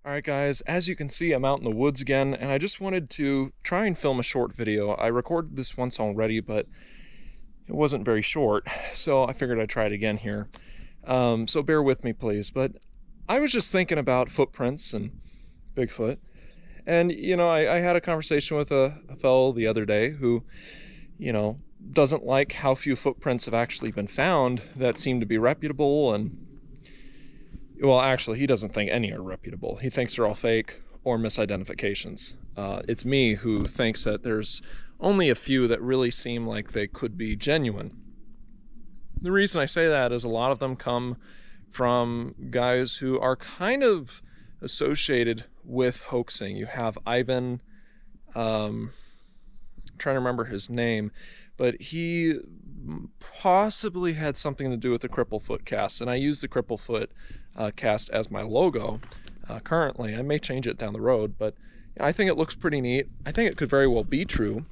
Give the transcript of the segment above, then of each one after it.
Alright guys, as you can see I'm out in the woods again, and I just wanted to try and film a short video. I recorded this once already, but it wasn't very short, so I figured I'd try it again here. So bear with me please, but I was just thinking about footprints and Bigfoot. And, I had a conversation with a fellow the other day who, doesn't like how few footprints have actually been found that seem to be reputable. And well, actually, he doesn't think any are reputable. He thinks they're all fake or misidentifications. It's me who thinks that there's only a few that really seem like they could be genuine. The reason I say that is a lot of them come from guys who are kind of associated with hoaxing. You have Ivan, I'm trying to remember his name, but he possibly had something to do with the Cripplefoot cast, and I use the Cripplefoot cast as my logo currently. I may change it down the road, but I think it looks pretty neat. I think it could very well be true,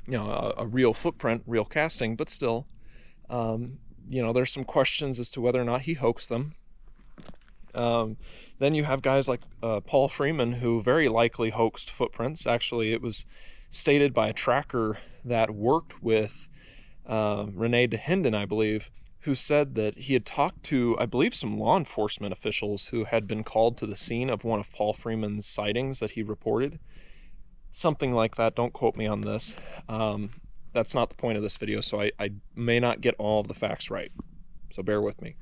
a real footprint, real casting, but still, there's some questions as to whether or not he hoaxed them. Then you have guys like Paul Freeman, who very likely hoaxed footprints. Actually, it was stated by a tracker that worked with Renee DeHinden, I believe, who said that he had talked to, I believe, some law enforcement officials who had been called to the scene of one of Paul Freeman's sightings that he reported. Something like that. Don't quote me on this. That's not the point of this video, so I may not get all of the facts right. So bear with me.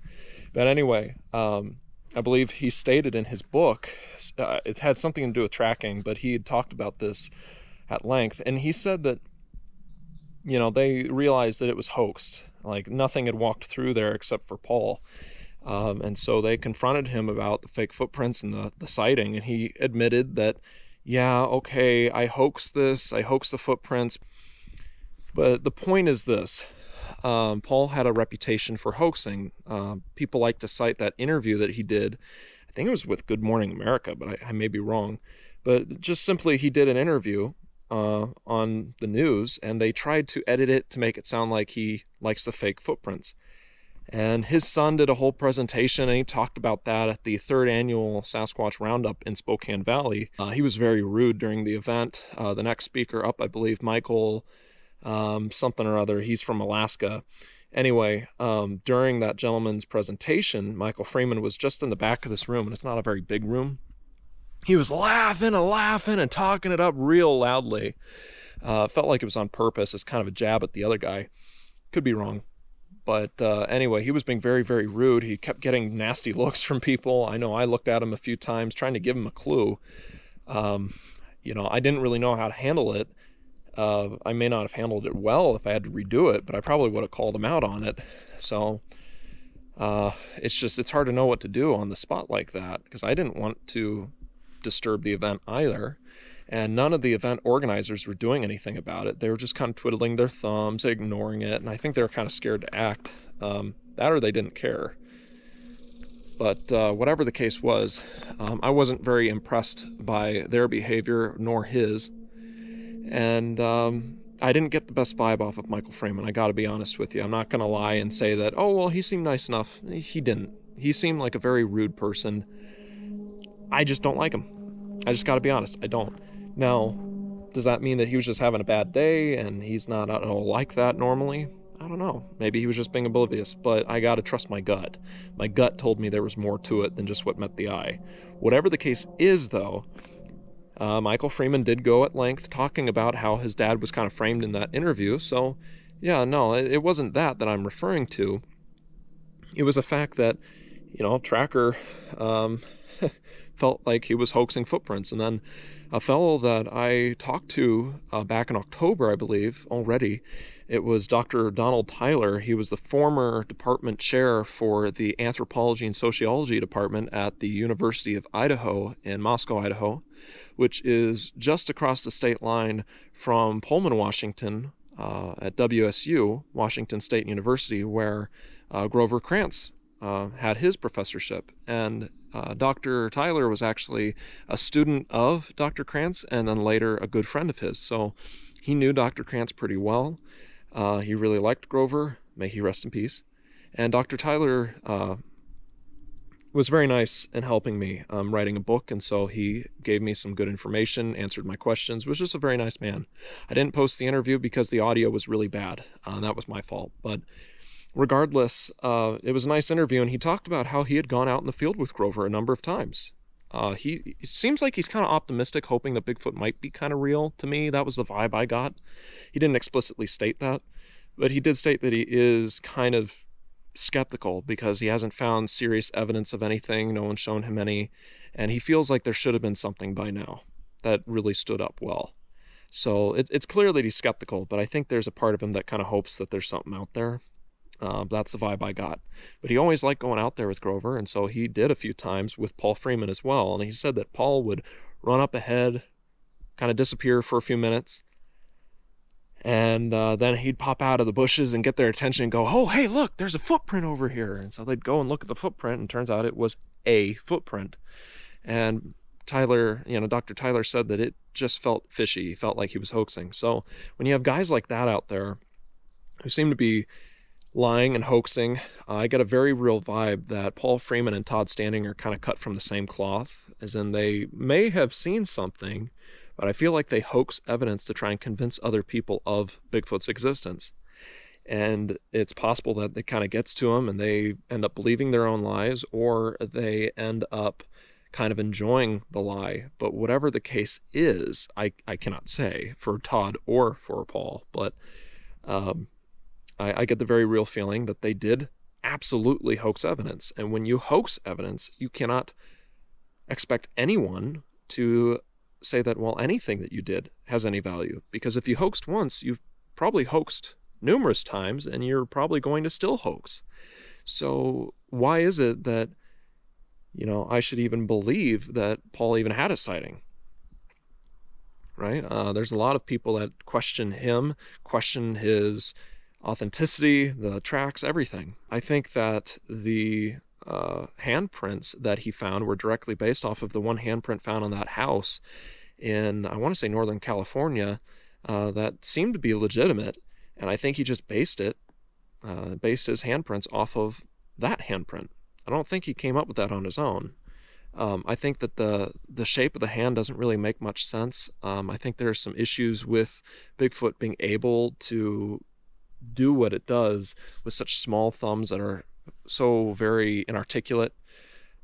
But anyway, I believe he stated in his book, it had something to do with tracking, but he had talked about this at length, and he said that, they realized that it was hoaxed. Like, nothing had walked through there except for Paul. And so they confronted him about the fake footprints and the sighting, and he admitted that, yeah, okay, I hoaxed this, I hoaxed the footprints. But the point is this. Paul had a reputation for hoaxing. People like to cite that interview that he did. I think it was with Good Morning America, but I may be wrong. But just simply, he did an interview on the news, and they tried to edit it to make it sound like he likes the fake footprints. And his son did a whole presentation, and he talked about that at the 3rd annual Sasquatch Roundup in Spokane Valley. He was very rude during the event. The next speaker up, I believe, Michael something or other, he's from Alaska. Anyway, during that gentleman's presentation, Michael Freeman was just in the back of this room, and it's not a very big room. He was laughing and talking it up real loudly. Felt like it was on purpose as kind of a jab at the other guy. Could be wrong. But anyway, he was being very, very rude. He kept getting nasty looks from people. I know I looked at him a few times trying to give him a clue. I didn't really know how to handle it. I may not have handled it well if I had to redo it, but I probably would have called him out on it. So it's hard to know what to do on the spot like that, because I didn't want to disturb the event either, and none of the event organizers were doing anything about it. They were just kind of twiddling their thumbs, ignoring it, and I think they were kind of scared to act. That or they didn't care. But whatever the case was, I wasn't very impressed by their behavior, nor his. And I didn't get the best vibe off of Michael Freeman. I got to be honest with you. I'm not going to lie and say that, oh, well, he seemed nice enough. He didn't. He seemed like a very rude person. I just don't like him. I just got to be honest. I don't. Now, does that mean that he was just having a bad day and he's not at all like that normally? I don't know. Maybe he was just being oblivious, but I got to trust my gut. My gut told me there was more to it than just what met the eye. Whatever the case is, though, Michael Freeman did go at length talking about how his dad was kind of framed in that interview. So, yeah, no, it wasn't that I'm referring to. It was a fact that, Tracker felt like he was hoaxing footprints. And then a fellow that I talked to back in October, I believe, already, it was Dr. Donald Tyler. He was the former department chair for the Anthropology and Sociology department at the University of Idaho in Moscow, Idaho, which is just across the state line from Pullman, Washington, at WSU, Washington State University, where Grover Krantz had his professorship. And Dr. Tyler was actually a student of Dr. Krantz, and then later a good friend of his. So he knew Dr. Krantz pretty well. He really liked Grover. May he rest in peace. And Dr. Tyler was very nice in helping me writing a book, and so he gave me some good information, answered my questions, was just a very nice man. I didn't post the interview because the audio was really bad. That was my fault. But regardless, it was a nice interview, and he talked about how he had gone out in the field with Grover a number of times. It seems like he's kind of optimistic, hoping that Bigfoot might be kind of real to me. That was the vibe I got. He didn't explicitly state that, but he did state that he is kind of skeptical because he hasn't found serious evidence of anything. No one's shown him any, and he feels like there should have been something by now that really stood up well. So it's clear that he's skeptical, but I think there's a part of him that kind of hopes that there's something out there. That's the vibe I got. But he always liked going out there with Grover, and so he did a few times with Paul Freeman as well. And he said that Paul would run up ahead, kind of disappear for a few minutes, and then he'd pop out of the bushes and get their attention and go, oh, hey, look, there's a footprint over here. And so they'd go and look at the footprint, and turns out it was a footprint. And Tyler, Dr. Tyler said that it just felt fishy. He felt like he was hoaxing. So when you have guys like that out there who seem to be lying and hoaxing, I get a very real vibe that Paul Freeman and Todd Standing are kind of cut from the same cloth, as in they may have seen something, but I feel like they hoax evidence to try and convince other people of Bigfoot's existence. And it's possible that it kind of gets to them and they end up believing their own lies, or they end up kind of enjoying the lie. But whatever the case is, I cannot say for Todd or for Paul, but I get the very real feeling that they did absolutely hoax evidence. And when you hoax evidence, you cannot expect anyone to say that, well, anything that you did has any value. Because if you hoaxed once, you've probably hoaxed numerous times, and you're probably going to still hoax. So why is it that, I should even believe that Paul even had a sighting? Right? There's a lot of people that question him, question his authenticity, the tracks, everything. I think that the handprints that he found were directly based off of the one handprint found on that house in, I want to say, Northern California, that seemed to be legitimate, and I think he just based his handprints off of that handprint. I don't think he came up with that on his own. I think that the shape of the hand doesn't really make much sense. I think there's some issues with Bigfoot being able to do what it does with such small thumbs that are so very inarticulate.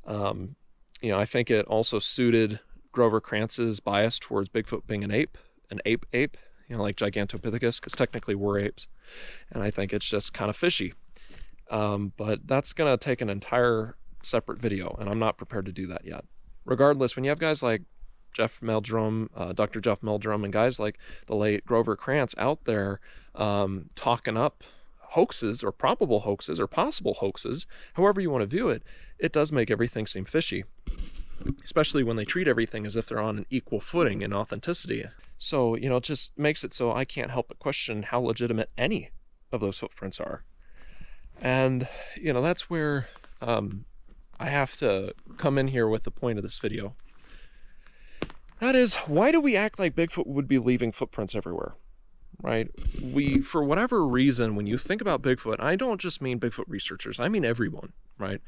I think it also suited Grover Krantz's bias towards Bigfoot being an ape, like Gigantopithecus, because technically we're apes. And I think it's just kind of fishy. But that's going to take an entire separate video, and I'm not prepared to do that yet. Regardless, when you have guys like Jeff Meldrum, Dr. Jeff Meldrum, and guys like the late Grover Krantz out there talking up hoaxes or probable hoaxes or possible hoaxes, however you want to view it, it does make everything seem fishy, especially when they treat everything as if they're on an equal footing in authenticity. So, it just makes it so I can't help but question how legitimate any of those footprints are. And, that's where I have to come in here with the point of this video. That is, why do we act like Bigfoot would be leaving footprints everywhere? Right? For whatever reason, when you think about Bigfoot, I don't just mean Bigfoot researchers, I mean everyone, right?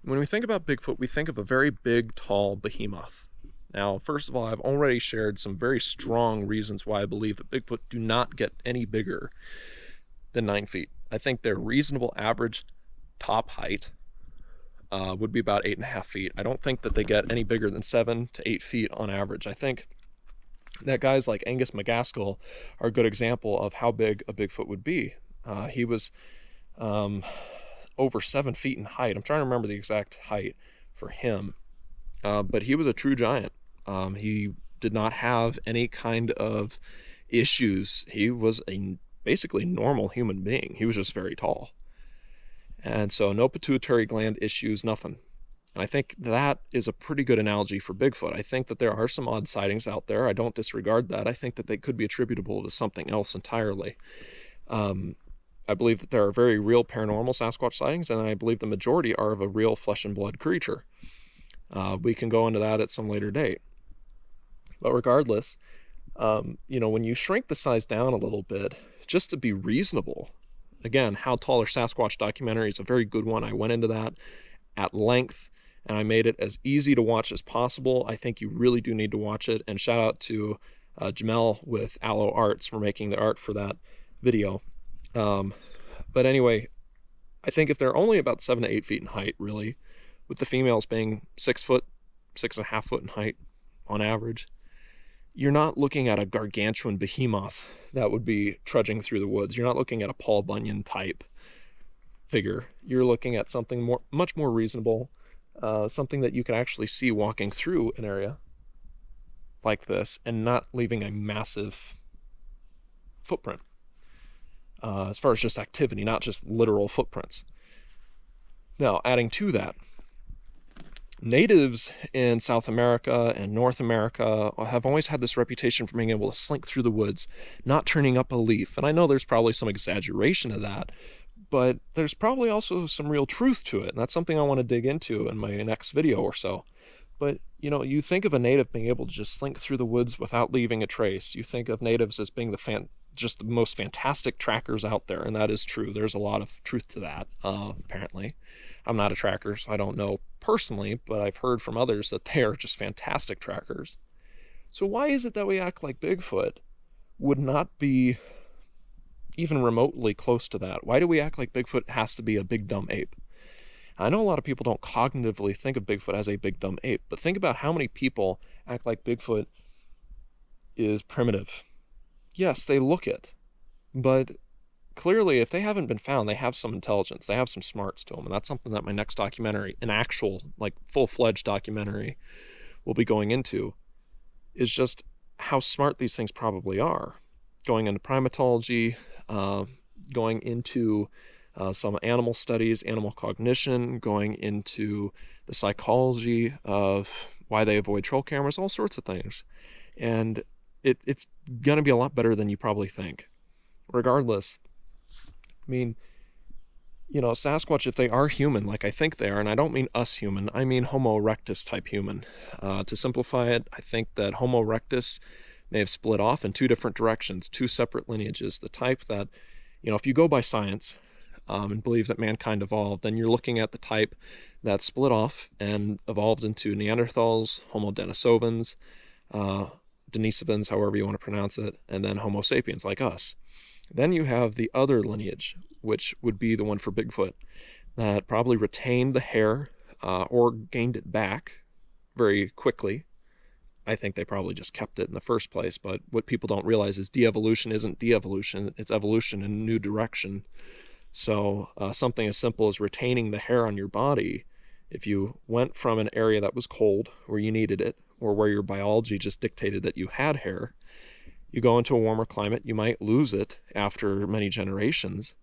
When we think about Bigfoot, we think of a very big, tall behemoth. Now, first of all, I've already shared some very strong reasons why I believe that Bigfoot do not get any bigger than 9 feet. I think their reasonable average top height would be about 8.5 feet. I don't think that they get any bigger than 7 to 8 feet on average. I think that guys like Angus McGaskill are a good example of how big a Bigfoot would be. He was over 7 feet in height. I'm trying to remember the exact height for him, but he was a true giant. He did not have any kind of issues. He was a basically normal human being. He was just very tall. And so no pituitary gland issues, nothing. And I think that is a pretty good analogy for Bigfoot. I think that there are some odd sightings out there. I don't disregard that. I think that they could be attributable to something else entirely. I believe that there are very real paranormal Sasquatch sightings, and I believe the majority are of a real flesh and blood creature. We can go into that at some later date. But regardless, when you shrink the size down a little bit, just to be reasonable, again, How Tall Are Sasquatch documentary is a very good one. I went into that at length, and I made it as easy to watch as possible. I think you really do need to watch it, and shout out to Jamel with Aloe Arts for making the art for that video. But anyway, I think if they're only about 7 to 8 feet in height, really, with the females being 6 foot, 6.5 foot in height on average, you're not looking at a gargantuan behemoth that would be trudging through the woods. You're not looking at a Paul Bunyan type figure. You're looking at something much more reasonable, something that you can actually see walking through an area like this and not leaving a massive footprint. As far as just activity, not just literal footprints. Now, adding to that, natives in South America and North America have always had this reputation for being able to slink through the woods, not turning up a leaf. And I know there's probably some exaggeration of that, but there's probably also some real truth to it. And that's something I want to dig into in my next video or so. But, you know, you think of a native being able to just slink through the woods without leaving a trace. You think of natives as being just the most fantastic trackers out there, and that is true. There's a lot of truth to that, apparently. I'm not a tracker, so I don't know personally, but I've heard from others that they are just fantastic trackers. So why is it that we act like Bigfoot would not be even remotely close to that? Why do we act like Bigfoot has to be a big dumb ape? I know a lot of people don't cognitively think of Bigfoot as a big dumb ape, but think about how many people act like Bigfoot is primitive. Yes, they look it, but clearly if they haven't been found, they have some intelligence, they have some smarts to them, and that's something that my next documentary, an actual, like, full-fledged documentary, will be going into, is just how smart these things probably are. Going into primatology, going into some animal studies, animal cognition, going into the psychology of why they avoid trail cameras, all sorts of things. And it's going to be a lot better than you probably think. Regardless, I mean, you know, Sasquatch, if they are human, like I think they are, and I don't mean us human, I mean Homo erectus type human. To simplify it, I think that Homo erectus may have split off in 2 different directions, 2 separate lineages. The type that, you know, if you go by science and believe that mankind evolved, then you're looking at the type that split off and evolved into Neanderthals, Homo denisovans, Denisovans, however you want to pronounce it, and then Homo sapiens like us. Then you have the other lineage, which would be the one for Bigfoot, that probably retained the hair or gained it back very quickly. I think they probably just kept it in the first place, but what people don't realize is de-evolution isn't de-evolution, it's evolution in a new direction. So something as simple as retaining the hair on your body, if you went from an area that was cold, where you needed it, or where your biology just dictated that you had hair, you go into a warmer climate, you might lose it after many generations.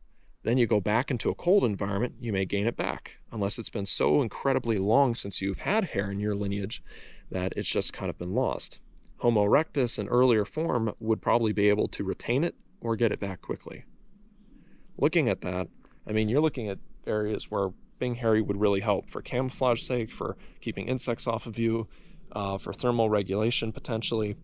Then you go back into a cold environment, you may gain it back, unless it's been so incredibly long since you've had hair in your lineage that it's just kind of been lost. Homo erectus in earlier form would probably be able to retain it or get it back quickly. Looking at that, I mean, you're looking at areas where being hairy would really help for camouflage sake, for keeping insects off of you, for thermal regulation potentially.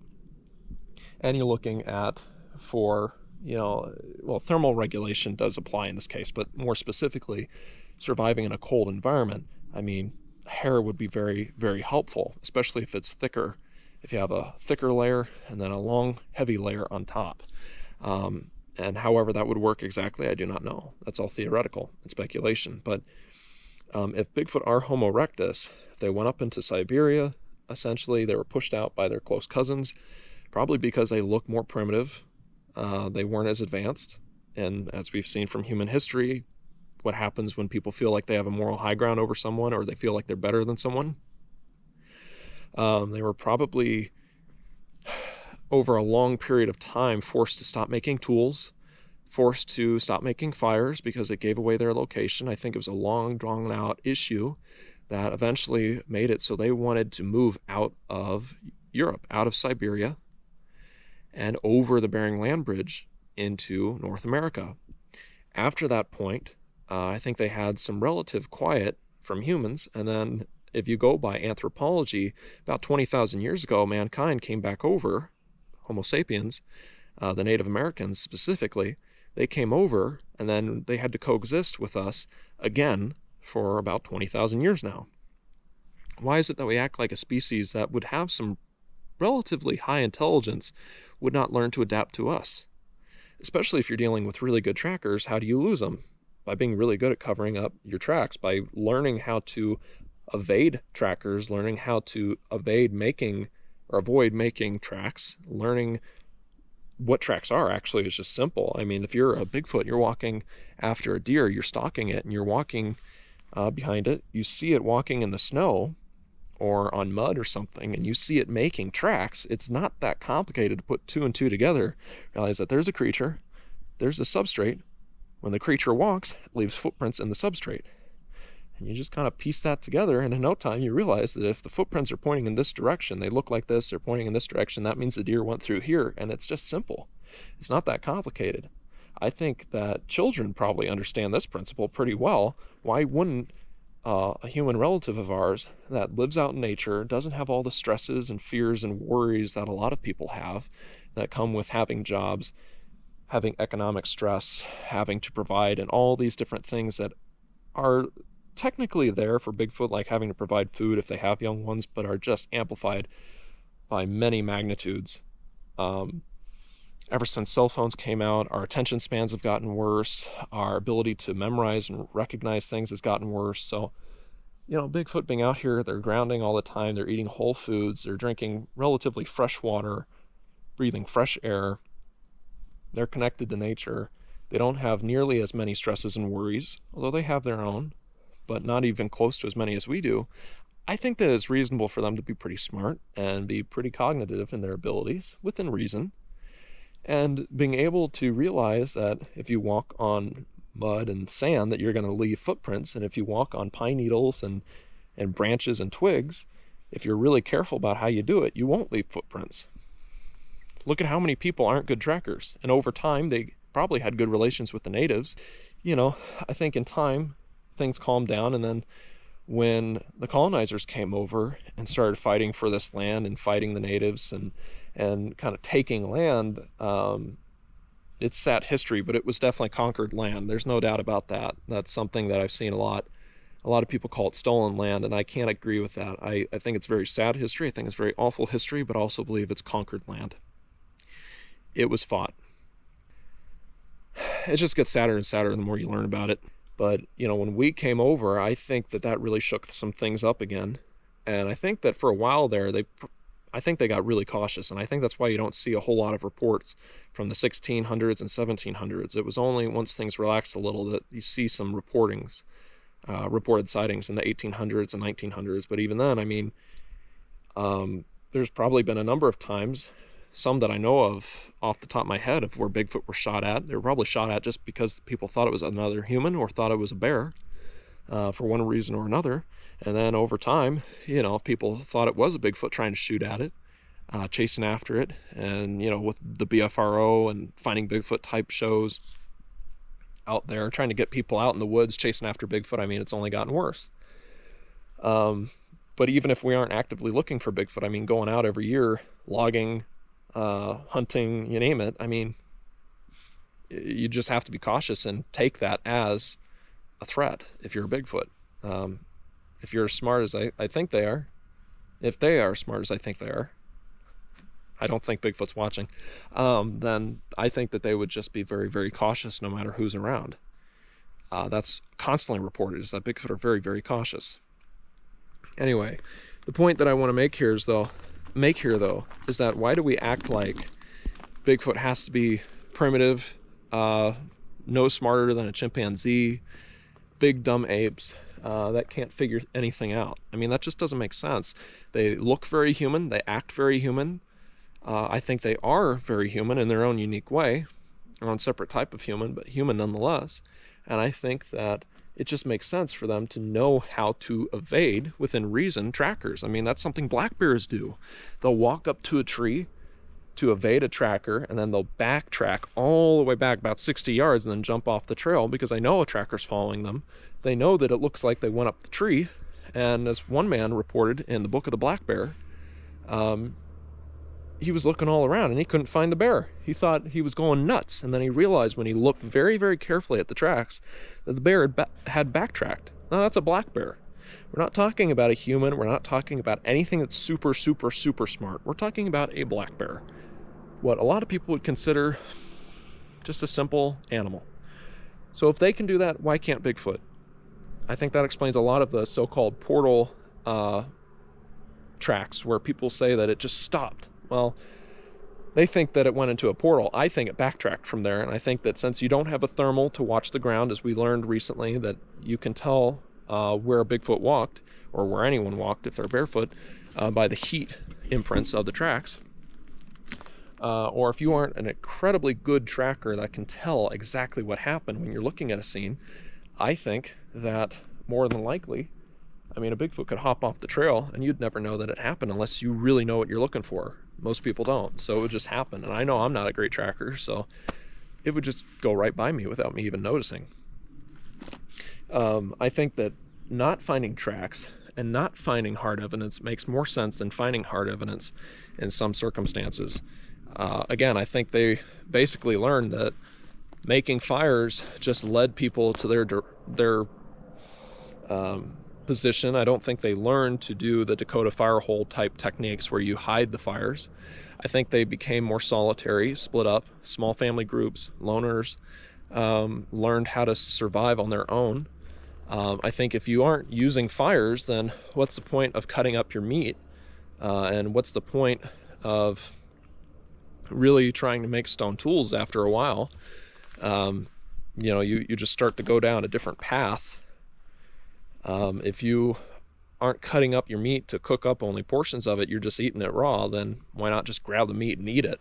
And you're looking at for, you know, well, thermal regulation does apply in this case, but more specifically, surviving in a cold environment. I mean, hair would be very, very helpful, especially if it's thicker. If you have a thicker layer and then a long, heavy layer on top. And however that would work exactly, I do not know. That's all theoretical and speculation. But if Bigfoot are Homo erectus, they went up into Siberia. Essentially, they were pushed out by their close cousins, probably because they look more primitive. They weren't as advanced. And as we've seen from human history, what happens when people feel like they have a moral high ground over someone, or they feel like they're better than someone? They were probably, over a long period of time, forced to stop making tools, forced to stop making fires because it gave away their location. I think it was a long, drawn-out issue that eventually made it so they wanted to move out of Europe, out of Siberia, and over the Bering Land Bridge into North America. After that point, I think they had some relative quiet from humans, and then if you go by anthropology, about 20,000 years ago, mankind came back over, Homo sapiens, the Native Americans specifically. They came over, and then they had to coexist with us again for about 20,000 years now. Why is it that we act like a species that would have some relatively high intelligence would not learn to adapt to us? Especially if you're dealing with really good trackers, how do you lose them? By being really good at covering up your tracks, by learning how to evade trackers, learning how to evade making or avoid making tracks, learning what tracks are actually is just simple. I mean, if you're a Bigfoot, you're walking after a deer, you're stalking it, and you're walking behind it, you see it walking in the snow or on mud or something, and you see it making tracks. It's not that complicated to put two and two together. Realize that there's a creature, there's a substrate. When the creature walks, it leaves footprints in the substrate. And you just kind of piece that together, and in no time you realize that if the footprints are pointing in this direction, they look like this, they're pointing in this direction, that means the deer went through here, and it's just simple. It's not that complicated. I think that children probably understand this principle pretty well. Why wouldn't a human relative of ours that lives out in nature, doesn't have all the stresses and fears and worries that a lot of people have that come with having jobs, having economic stress, having to provide, and all these different things that are technically there for Bigfoot, like having to provide food if they have young ones, but are just amplified by many magnitudes. Ever since cell phones came out, our attention spans have gotten worse. Our ability to memorize and recognize things has gotten worse. So, Bigfoot being out here, they're grounding all the time. They're eating whole foods. They're drinking relatively fresh water, breathing fresh air. They're connected to nature. They don't have nearly as many stresses and worries, although they have their own, but not even close to as many as we do. I think that it's reasonable for them to be pretty smart and be pretty cognitive in their abilities, within reason. And being able to realize that if you walk on mud and sand, that you're going to leave footprints. And if you walk on pine needles and branches and twigs, if you're really careful about how you do it, you won't leave footprints. Look at how many people aren't good trackers. And over time, they probably had good relations with the natives. I think in time, things calmed down. And then when the colonizers came over and started fighting for this land and fighting the natives and kind of taking land, it's sad history, but it was definitely conquered land. There's no doubt about that. That's something that I've seen a lot. A lot of people call it stolen land, and I can't agree with that. I think it's very sad history. I think it's very awful history, but I also believe it's conquered land. It was fought. It just gets sadder and sadder the more you learn about it. But, when we came over, I think that really shook some things up again. And I think that for a while there, I think they got really cautious, and I think that's why you don't see a whole lot of reports from the 1600s and 1700s. It was only once things relaxed a little that you see some reported sightings in the 1800s and 1900s. But even then, there's probably been a number of times, some that I know of off the top of my head, of where Bigfoot were shot at. They were probably shot at just because people thought it was another human or thought it was a bear, for one reason or another. And then over time, people thought it was a Bigfoot trying to shoot at it, chasing after it. And, with the BFRO and finding Bigfoot type shows out there, trying to get people out in the woods chasing after Bigfoot, it's only gotten worse. But even if we aren't actively looking for Bigfoot, going out every year, logging, hunting, you name it, you just have to be cautious and take that as a threat if you're a Bigfoot. If you're as smart as I think they are, if they are as smart as I think they are, I don't think Bigfoot's watching, then I think that they would just be very, very cautious no matter who's around. That's constantly reported, is that Bigfoot are very, very cautious. Anyway, the point that I want to make here, though, is that why do we act like Bigfoot has to be primitive, no smarter than a chimpanzee, big dumb apes that can't figure anything out? That just doesn't make sense. They look very human. They act very human. I think they are very human in their own unique way, their own separate type of human, but human nonetheless. And I think that it just makes sense for them to know how to evade, within reason, trackers. That's something black bears do. They'll walk up to a tree to evade a tracker, and then they'll backtrack all the way back about 60 yards and then jump off the trail because they know a tracker's following them. They know that it looks like they went up the tree. And as one man reported in the Book of the Black Bear, he was looking all around and he couldn't find the bear. He thought he was going nuts, and then he realized when he looked very, very carefully at the tracks that the bear had backtracked. Now, that's a black bear. We're not talking about a human. We're not talking about anything that's super, super, super smart. We're talking about a black bear. What a lot of people would consider just a simple animal. So if they can do that, why can't Bigfoot? I think that explains a lot of the so-called portal tracks where people say that it just stopped. Well, they think that it went into a portal. I think it backtracked from there, and I think that since you don't have a thermal to watch the ground, as we learned recently, that you can tell where a Bigfoot walked, or where anyone walked if they're barefoot, by the heat imprints of the tracks. Or if you aren't an incredibly good tracker that can tell exactly what happened when you're looking at a scene, I think that more than likely, I mean, a Bigfoot could hop off the trail and you'd never know that it happened unless you really know what you're looking for. Most people don't, so it would just happen. And I know I'm not a great tracker, so it would just go right by me without me even noticing. I think that not finding tracks and not finding hard evidence makes more sense than finding hard evidence in some circumstances. Again, I think they basically learned that making fires just led people to their position. I don't think they learned to do the Dakota firehole type techniques where you hide the fires. I think they became more solitary, split up, small family groups, loners, learned how to survive on their own. I think if you aren't using fires, then what's the point of cutting up your meat? And what's the point of really trying to make stone tools after a while? You just start to go down a different path. If you aren't cutting up your meat to cook up only portions of it, you're just eating it raw, then why not just grab the meat and eat it?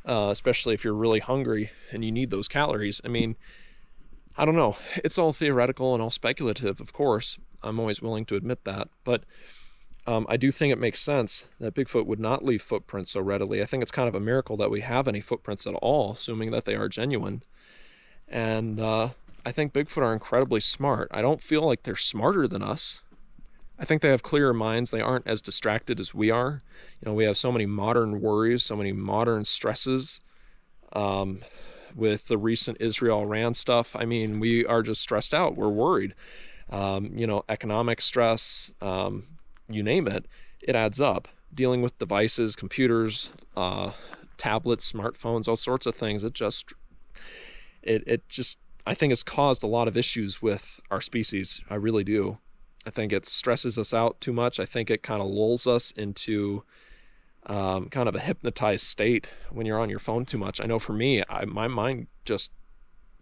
Especially if you're really hungry and you need those calories. I mean, I don't know. It's all theoretical and all speculative, of course. I'm always willing to admit that. But I do think it makes sense that Bigfoot would not leave footprints so readily. I think it's kind of a miracle that we have any footprints at all, assuming that they are genuine. And I think Bigfoot are incredibly smart. I don't feel like they're smarter than us. I think they have clearer minds. They aren't as distracted as we are. We have so many modern worries, so many modern stresses. With the recent Israel-Iran stuff, I mean, we are just stressed out. We're worried. Economic stress, you name it, it adds up. Dealing with devices, computers, tablets, smartphones, all sorts of things. It just, I think it's caused a lot of issues with our species. I really do. I think it stresses us out too much. I think it kind of lulls us into kind of a hypnotized state when you're on your phone too much. I know for me, my mind just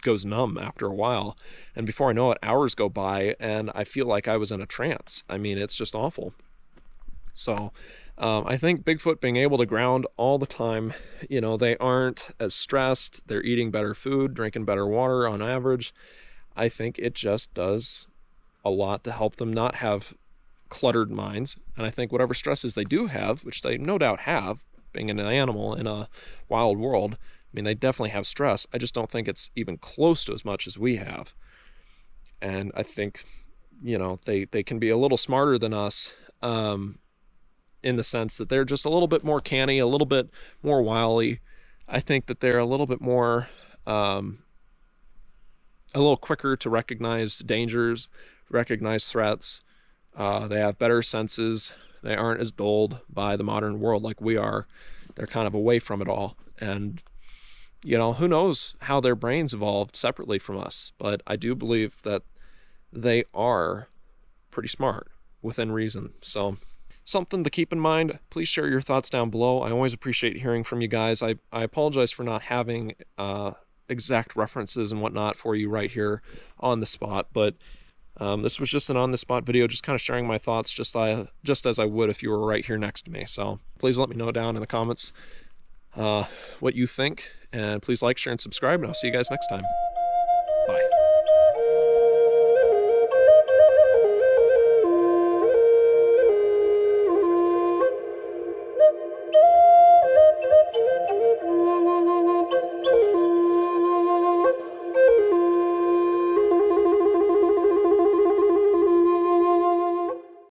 goes numb after a while. And before I know it, hours go by and I feel like I was in a trance. I mean, it's just awful. So I think Bigfoot being able to ground all the time, they aren't as stressed. They're eating better food, drinking better water on average. I think it just does a lot to help them not have cluttered minds. And I think whatever stresses they do have, which they no doubt have, being an animal in a wild world, I mean, they definitely have stress. I just don't think it's even close to as much as we have. And I think, they can be a little smarter than us, in the sense that they're just a little bit more canny, a little bit more wily. I think that they're a little bit more, a little quicker to recognize dangers, recognize threats. They have better senses. They aren't as dulled by the modern world like we are. They're kind of away from it all. And, who knows how their brains evolved separately from us. But I do believe that they are pretty smart within reason. So something to keep in mind. Please share your thoughts down below. I always appreciate hearing from you guys. I apologize for not having exact references and whatnot for you right here on the spot. But this was just an on-the-spot video, just kind of sharing my thoughts just as I would if you were right here next to me. So please let me know down in the comments what you think, and please like, share, and subscribe, and I'll see you guys next time. Bye.